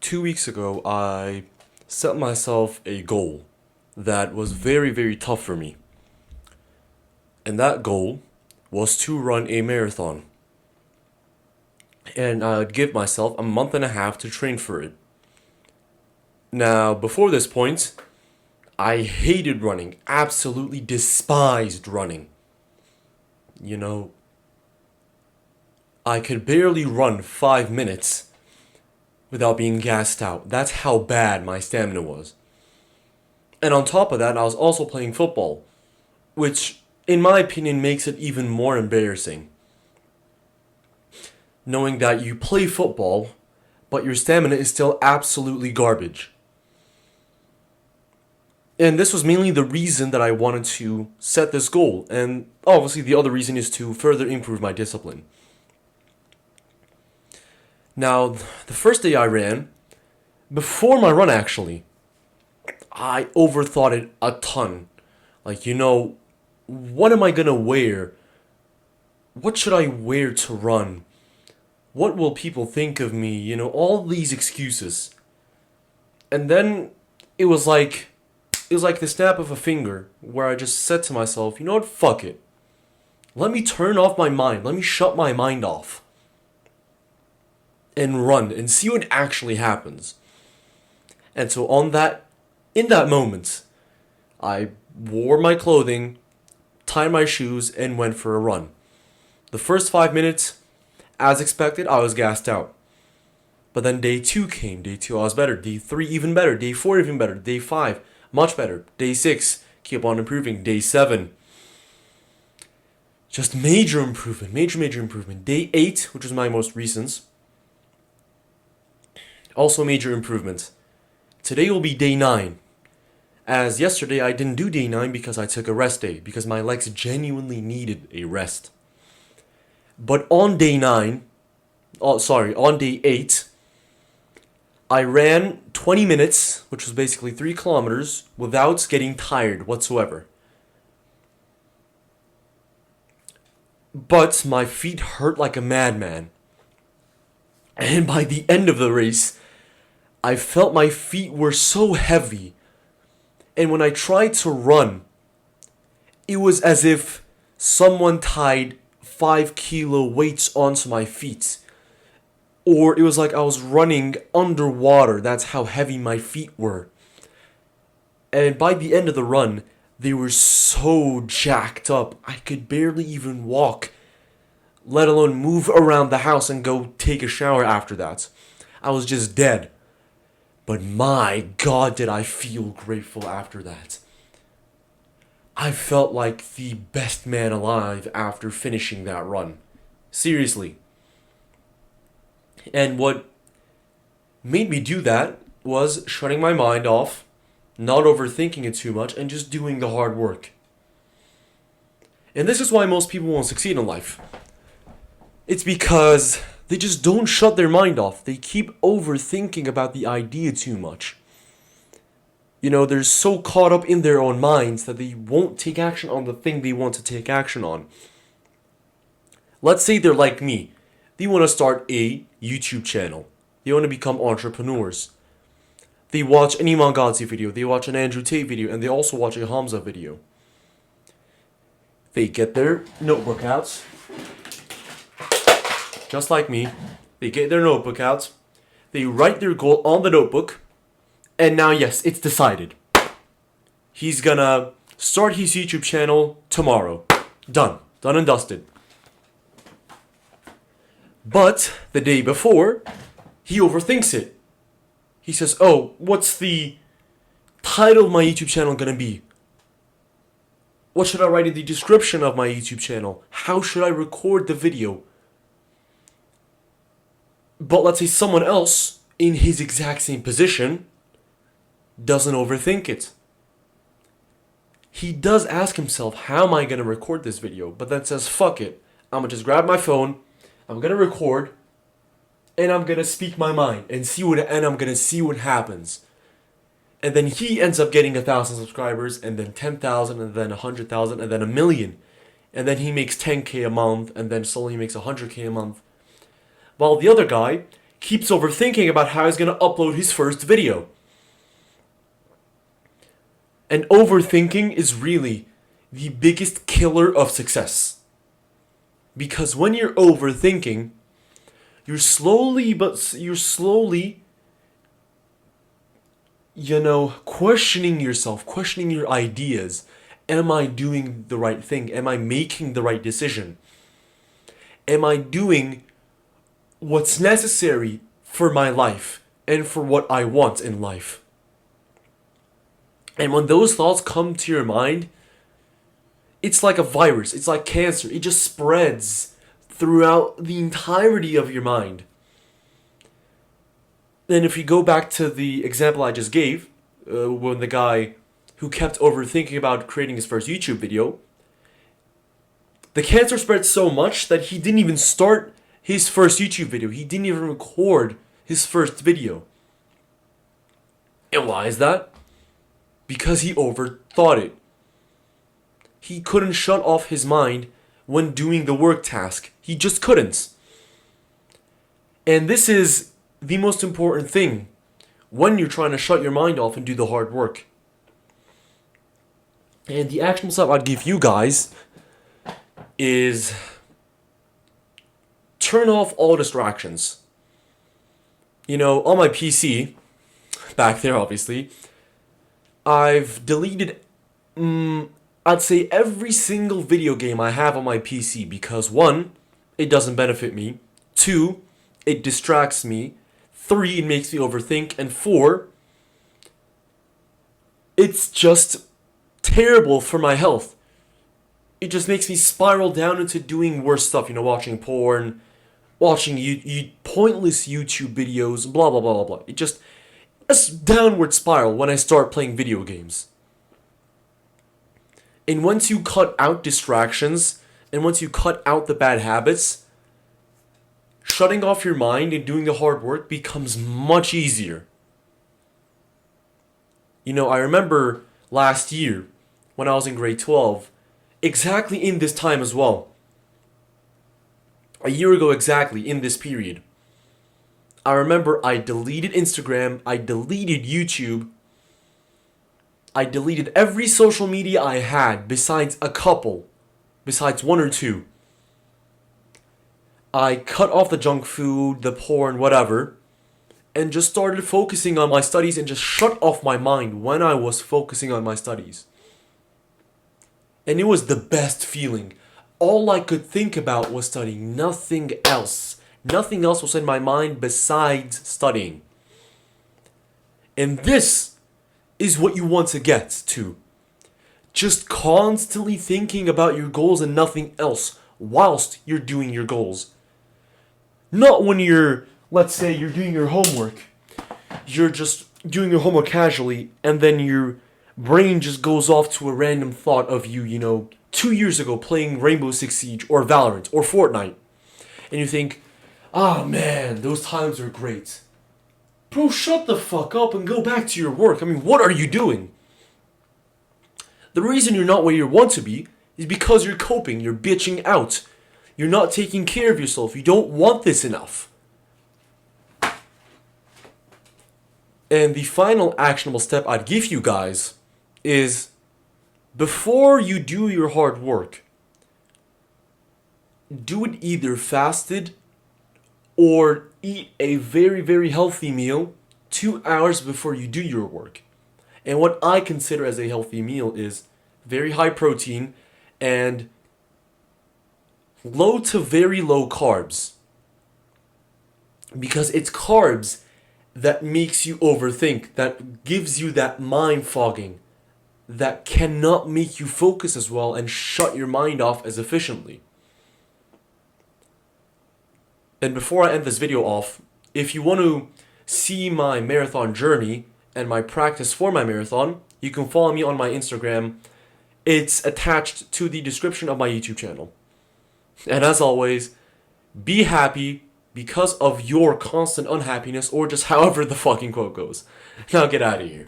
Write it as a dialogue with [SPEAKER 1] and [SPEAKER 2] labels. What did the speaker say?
[SPEAKER 1] 2 weeks ago, I set myself a goal that was very, very tough for me. And that goal was to run a marathon. And I'd give myself a month and a half to train for it. Now, before this point, I hated running, absolutely despised running. You know, I could barely run 5 minutes without being gassed out. That's how bad my stamina was. And on top of that, I was also playing football, which, in my opinion, makes it even more embarrassing. Knowing that you play football, but your stamina is still absolutely garbage. And this was mainly the reason that I wanted to set this goal, and obviously the other reason is to further improve my discipline. Now, the first day I ran, before my run actually, I overthought it a ton. What am I gonna wear? What should I wear to run? What will people think of me? All these excuses. And then it was like the snap of a finger where I just said to myself, you know what, fuck it. Let me turn off my mind. Let me shut my mind off. And run and see what actually happens. And so in that moment, I wore my clothing, tied my shoes, and went for a run. The first 5 minutes, as expected, I was gassed out. But then day 2 came. Day 2 I was better. Day 3 even better. Day 4 even better. Day 5 much better. Day 6 keep on improving. Day 7 just major improvement. Major improvement. Day 8, which was my most recent, also major improvement. Today will be day 9. As yesterday I didn't do day 9 because I took a rest day. Because my legs genuinely needed a rest. But on day 8, I ran 20 minutes, which was basically 3 kilometers, without getting tired whatsoever. But my feet hurt like a madman. And by the end of the race, I felt my feet were so heavy. And when I tried to run, it was as if someone tied 5-kilo weights onto my feet. Or it was like I was running underwater. That's how heavy my feet were. And by the end of the run, they were so jacked up, I could barely even walk, let alone move around the house and go take a shower after that. I was just dead. But my God, did I feel grateful after that. I felt like the best man alive after finishing that run. Seriously. And what made me do that was shutting my mind off, not overthinking it too much, and just doing the hard work. And this is why most people won't succeed in life. It's because they just don't shut their mind off. They keep overthinking about the idea too much. They're so caught up in their own minds that they won't take action on the thing they want to take action on. Let's say they're like me. They want to start a YouTube channel. They want to become entrepreneurs. They watch an Iman Ghazi video, they watch an Andrew Tate video, and they also watch a Hamza video. They get their notebook out. Just like me. They get their notebook out. They write their goal on the notebook. And now, yes, it's decided. He's gonna start his YouTube channel tomorrow. Done. Done and dusted. But the day before, he overthinks it. He says, oh, what's the title of my YouTube channel gonna be? What should I write in the description of my YouTube channel? How should I record the video? But let's say someone else in his exact same position doesn't overthink it. He does ask himself, how am I going to record this video? But then says, fuck it. I'm going to just grab my phone, I'm going to record, and I'm going to speak my mind and I'm going to see what happens. And then he ends up getting 1,000 subscribers, and then 10,000, and then 100,000, and then 1,000,000. And then he makes 10K a month, and then slowly makes 100K a month. While the other guy, keeps overthinking about how he's going to upload his first video. And overthinking is really the biggest killer of success. Because when you're overthinking, you're slowly, questioning yourself, questioning your ideas. Am I doing the right thing? Am I making the right decision? Am I doing what's necessary for my life and for what I want in life? And when those thoughts come to your mind, it's like a virus. It's like cancer. It just spreads throughout the entirety of your mind. Then if you go back to the example I just gave, when the guy who kept overthinking about creating his first YouTube video, the cancer spread so much that he didn't even start his first YouTube video. He didn't even record his first video. And why is that? Because he overthought it. He couldn't shut off his mind when doing the work task. He just couldn't. And this is the most important thing when you're trying to shut your mind off and do the hard work. And the action step I'd give you guys is turn off all distractions. On my PC, back there obviously, I've deleted, I'd say every single video game I have on my PC because 1, it doesn't benefit me, 2, it distracts me, 3, it makes me overthink, and 4, it's just terrible for my health. It just makes me spiral down into doing worse stuff, watching porn, watching pointless YouTube videos, blah, blah, blah, blah, blah. It's downward spiral when I start playing video games. And once you cut out distractions, and once you cut out the bad habits, shutting off your mind and doing the hard work becomes much easier. I remember last year, when I was in grade 12, exactly in this time as well, a year ago exactly, in this period, I remember I deleted Instagram, I deleted YouTube, I deleted every social media I had besides a couple, besides 1 or 2. I cut off the junk food, the porn, whatever, and just started focusing on my studies and just shut off my mind when I was focusing on my studies. And it was the best feeling. All I could think about was studying, nothing else. Nothing else was in my mind besides studying. And this is what you want to get to. Just constantly thinking about your goals and nothing else whilst you're doing your goals. Not when let's say you're doing your homework. You're just doing your homework casually and then your brain just goes off to a random thought of you, 2 years ago playing Rainbow Six Siege or Valorant or Fortnite. And you think, man, those times are great. Bro, shut the fuck up and go back to your work. What are you doing? The reason you're not where you want to be is because you're coping, you're bitching out. You're not taking care of yourself. You don't want this enough. And the final actionable step I'd give you guys is before you do your hard work, do it either fasted or eat a very, very healthy meal 2 hours before you do your work. And what I consider as a healthy meal is very high protein and low to very low carbs. Because it's carbs that makes you overthink, that gives you that mind fogging, that cannot make you focus as well and shut your mind off as efficiently. And before I end this video off, if you want to see my marathon journey and my practice for my marathon, you can follow me on my Instagram. It's attached to the description of my YouTube channel. And as always, be happy because of your constant unhappiness, or just however the fucking quote goes. Now get out of here.